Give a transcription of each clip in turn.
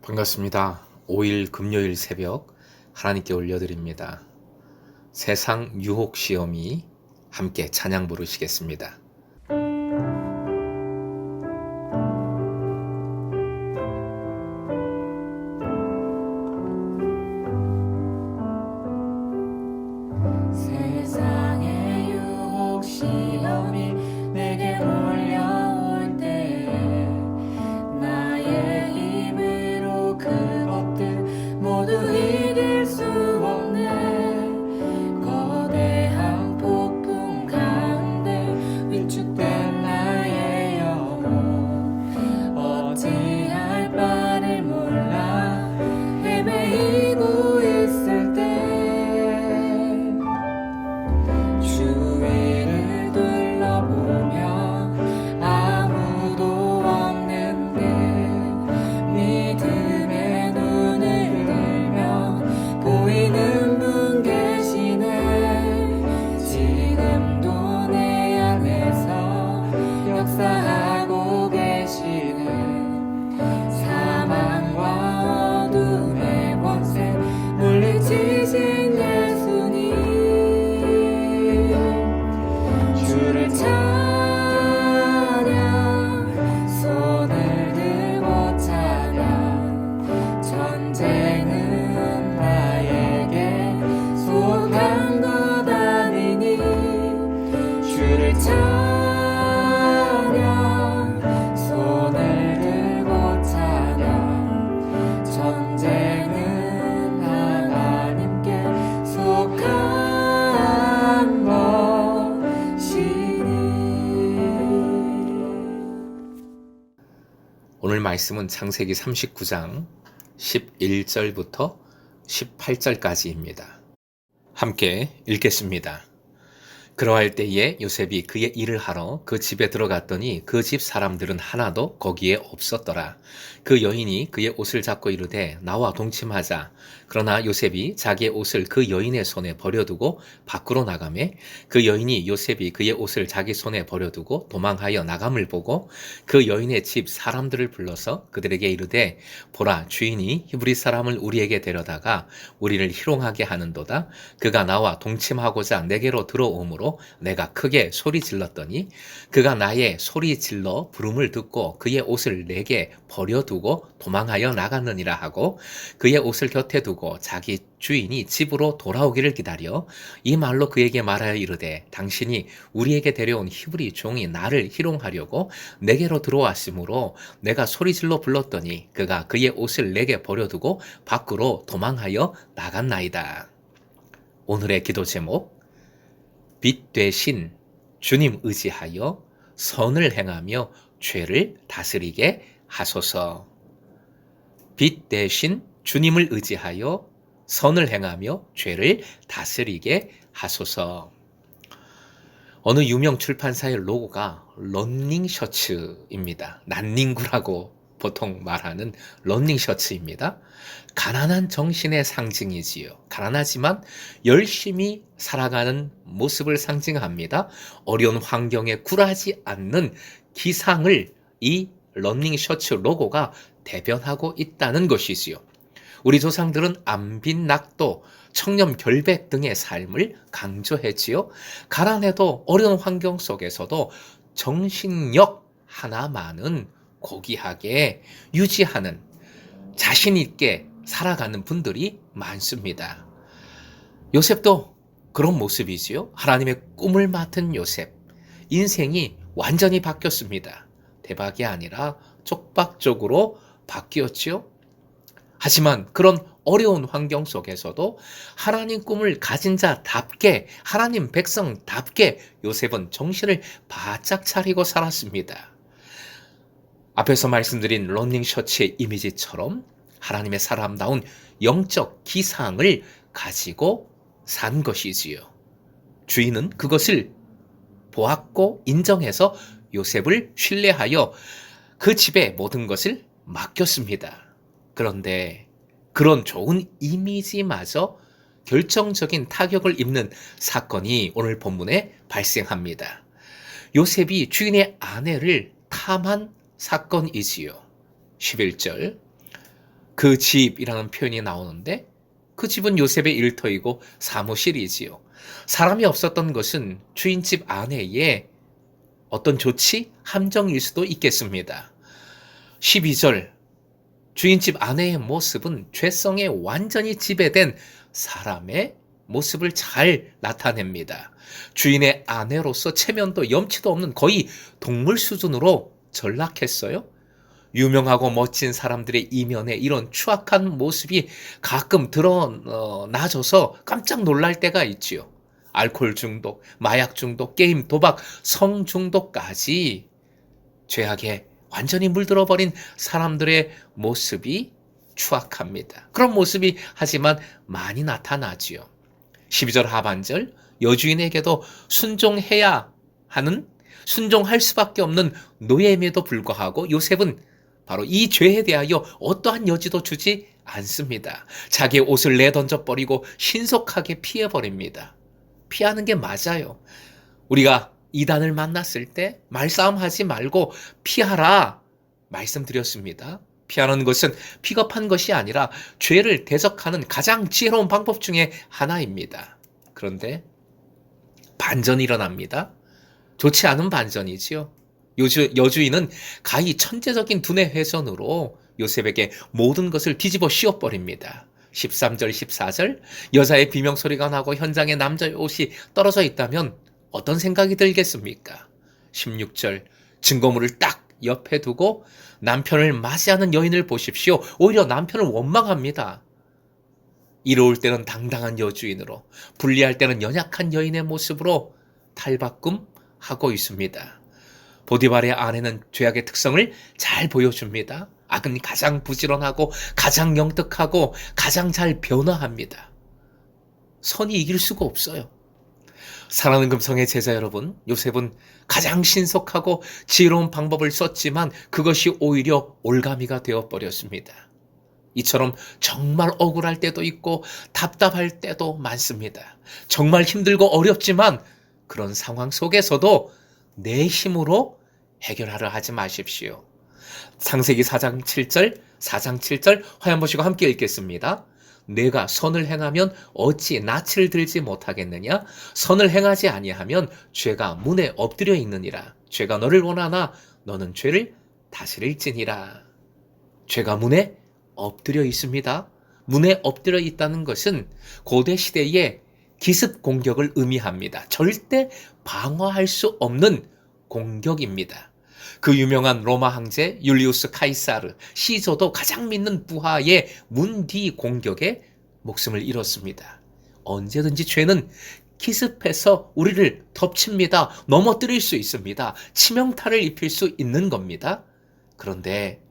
반갑습니다. 5일 금요일 새벽 하나님께 올려드립니다. 세상 유혹 시험이 함께 찬양 부르시겠습니다. 세상의 유혹 시험이 내게 몰려올 때에 나의 힘으로 그것들 모두 이길 수 없네. 거대한 폭풍 가운데 위축된 나의 영혼 어찌할 바를 몰라 헤매이고 있을 때 주위를 둘러보면 아무도 없는데 믿음의 눈을 들면 보이는 분 계시네. 지금도 내 안에서 역사하고 계시네. 사망과 어둠의 권세 물리치신 예수님, 주를 찬양, 손을 들고 찬양. 전쟁은 나에게 속한 것 아니니 주를 찬양, 손을 들고 찬양. 전쟁은 하나님께 속한 것이니. 오늘 말씀은 창세기 39장 11절부터 18절까지입니다. 함께 읽겠습니다. 그러할 때에 요셉이 그의 일을 하러 그 집에 들어갔더니 그 집 사람들은 하나도 거기에 없었더라. 그 여인이 그의 옷을 잡고 이르되 나와 동침하자. 그러나 요셉이 자기의 옷을 그 여인의 손에 버려두고 밖으로 나가매 그 여인이 요셉이 그의 옷을 자기 손에 버려두고 도망하여 나감을 보고 그 여인의 집 사람들을 불러서 그들에게 이르되 보라, 주인이 히브리 사람을 우리에게 데려다가 우리를 희롱하게 하는도다. 그가 나와 동침하고자 내게로 들어오므로 내가 크게 소리 질렀더니 그가 나의 소리 질러 부름을 듣고 그의 옷을 내게 버려두고 도망하여 나갔느니라 하고 그의 옷을 곁에 두고 자기 주인이 집으로 돌아오기를 기다려 이 말로 그에게 말하여 이르되 당신이 우리에게 데려온 히브리 종이 나를 희롱하려고 내게로 들어왔으므로 내가 소리질러 불렀더니 그가 그의 옷을 내게 버려두고 밖으로 도망하여 나갔나이다. 오늘의 기도 제목, 빛 되신 주님 의지하여 선을 행하며 죄를 다스리게 하소서. 빛 되신 주님을 의지하여 선을 행하며 죄를 다스리게 하소서. 어느 유명 출판사의 로고가 러닝 셔츠입니다. 난닝구라고 보통 말하는 러닝 셔츠입니다. 가난한 정신의 상징이지요. 가난하지만 열심히 살아가는 모습을 상징합니다. 어려운 환경에 굴하지 않는 기상을 이 러닝 셔츠 로고가 대변하고 있다는 것이지요. 우리 조상들은 안빈낙도, 청렴 결백 등의 삶을 강조했지요. 가난해도 어려운 환경 속에서도 정신력 하나만은 고귀하게 유지하는, 자신 있게 살아가는 분들이 많습니다. 요셉도 그런 모습이지요. 하나님의 꿈을 맡은 요셉. 인생이 완전히 바뀌었습니다. 대박이 아니라 촉박적으로 바뀌었지요. 하지만 그런 어려운 환경 속에서도 하나님 꿈을 가진 자답게, 하나님 백성답게 요셉은 정신을 바짝 차리고 살았습니다. 앞에서 말씀드린 러닝 셔츠의 이미지처럼 하나님의 사람다운 영적 기상을 가지고 산 것이지요. 주인은 그것을 보았고 인정해서 요셉을 신뢰하여 그 집에 모든 것을 맡겼습니다. 그런데 그런 좋은 이미지마저 결정적인 타격을 입는 사건이 오늘 본문에 발생합니다. 요셉이 주인의 아내를 탐한 사건이지요. 11절 그 집이라는 표현이 나오는데 그 집은 요셉의 일터이고 사무실이지요. 사람이 없었던 것은 주인집 아내의 어떤 조치, 함정일 수도 있겠습니다. 12절 주인집 아내의 모습은 죄성에 완전히 지배된 사람의 모습을 잘 나타냅니다. 주인의 아내로서 체면도 염치도 없는 거의 동물 수준으로 전락했어요. 유명하고 멋진 사람들의 이면에 이런 추악한 모습이 가끔 드러나져서 깜짝 놀랄 때가 있지요. 알코올 중독, 마약 중독, 게임, 도박, 성 중독까지 죄악에 완전히 물들어버린 사람들의 모습이 추악합니다. 그런 모습이 하지만 많이 나타나지요. 12절 하반절 여주인에게도 순종할 수밖에 없는 노예임에도 불구하고 요셉은 바로 이 죄에 대하여 어떠한 여지도 주지 않습니다. 자기의 옷을 내던져 버리고 신속하게 피해버립니다. 피하는 게 맞아요. 우리가 이단을 만났을 때 말싸움하지 말고 피하라 말씀드렸습니다. 피하는 것은 비겁한 것이 아니라 죄를 대적하는 가장 지혜로운 방법 중에 하나입니다. 그런데 반전이 일어납니다. 좋지 않은 반전이지요. 여주인은 가히 천재적인 두뇌 회전으로 요셉에게 모든 것을 뒤집어 씌워버립니다. 13절, 14절 여자의 비명소리가 나고 현장에 남자의 옷이 떨어져 있다면 어떤 생각이 들겠습니까? 16절 증거물을 딱 옆에 두고 남편을 맞이하는 여인을 보십시오. 오히려 남편을 원망합니다. 이로울 때는 당당한 여주인으로, 불리할 때는 연약한 여인의 모습으로 탈바꿈하고 있습니다. 보디발의 아내는 죄악의 특성을 잘 보여줍니다. 악은 가장 부지런하고 가장 영특하고 가장 잘 변화합니다. 선이 이길 수가 없어요. 사랑하는 금성의 제자 여러분, 요셉은 가장 신속하고 지혜로운 방법을 썼지만 그것이 오히려 올가미가 되어버렸습니다. 이처럼 정말 억울할 때도 있고 답답할 때도 많습니다. 정말 힘들고 어렵지만 그런 상황 속에서도 내 힘으로 해결하려 하지 마십시오. 창세기 4장 7절 화면 보시고 함께 읽겠습니다. 내가 선을 행하면 어찌 낯을 들지 못하겠느냐? 선을 행하지 아니하면 죄가 문에 엎드려 있느니라. 죄가 너를 원하나 너는 죄를 다스릴지니라. 죄가 문에 엎드려 있습니다. 문에 엎드려 있다는 것은 고대 시대의 기습 공격을 의미합니다. 절대 방어할 수 없는 공격입니다. 그 유명한 로마 황제 율리우스 카이사르 시저도 가장 믿는 부하의 문 뒤 공격에 목숨을 잃었습니다. 언제든지 죄는 기습해서 우리를 덮칩니다. 넘어뜨릴 수 있습니다. 치명타를 입힐 수 있는 겁니다. 그런데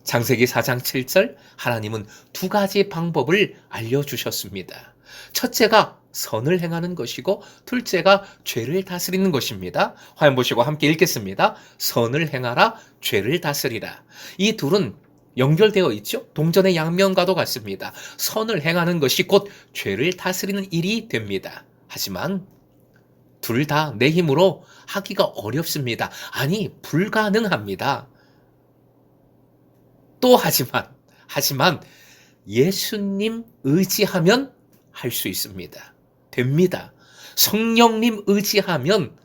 창세기 4장 7절 하나님은 두 가지 방법을 알려주셨습니다. 첫째가 선을 행하는 것이고 둘째가 죄를 다스리는 것입니다. 화면 보시고 함께 읽겠습니다. 선을 행하라, 죄를 다스리라. 이 둘은 연결되어 있죠. 동전의 양면과도 같습니다. 선을 행하는 것이 곧 죄를 다스리는 일이 됩니다. 하지만 둘 다 내 힘으로 하기가 어렵습니다. 아니, 불가능합니다. 또 하지만 예수님 의지하면 할 수 있습니다. 됩니다. 성령님 의지하면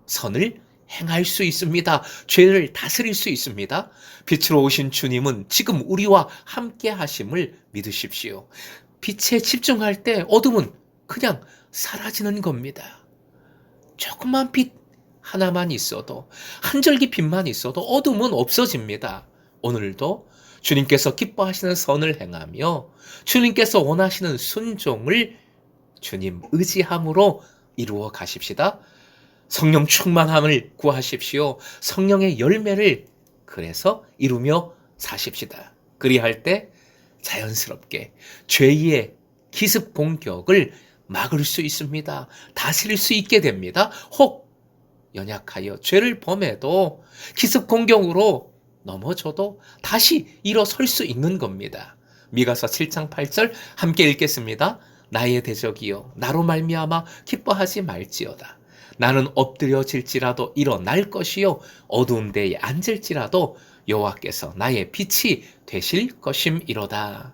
선을 행할 수 있습니다. 죄를 다스릴 수 있습니다. 빛으로 오신 주님은 지금 우리와 함께 하심을 믿으십시오. 빛에 집중할 때 어둠은 그냥 사라지는 겁니다. 조금만 빛 하나만 있어도, 한 절기 빛만 있어도 어둠은 없어집니다. 오늘도 주님께서 기뻐하시는 선을 행하며 주님께서 원하시는 순종을 주님 의지함으로 이루어 가십시다. 성령 충만함을 구하십시오. 성령의 열매를 그래서 이루며 사십시다. 그리할 때 자연스럽게 죄의 기습 공격을 막을 수 있습니다. 다스릴 수 있게 됩니다. 혹 연약하여 죄를 범해도 기습 공격으로 넘어져도 다시 일어설 수 있는 겁니다. 미가서 7장 8절 함께 읽겠습니다. 나의 대적이여 나로 말미암아 기뻐하지 말지어다. 나는 엎드려질지라도 일어날 것이요 어두운 데에 앉을지라도 여호와께서 나의 빛이 되실 것임이로다.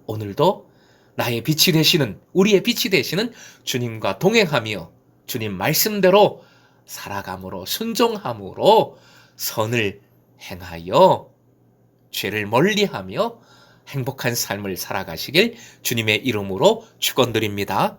오늘도 나의 빛이 되시는, 우리의 빛이 되시는 주님과 동행하며 주님 말씀대로 살아감으로, 순종함으로 선을 행하여 죄를 멀리하며 행복한 삶을 살아가시길 주님의 이름으로 축원드립니다.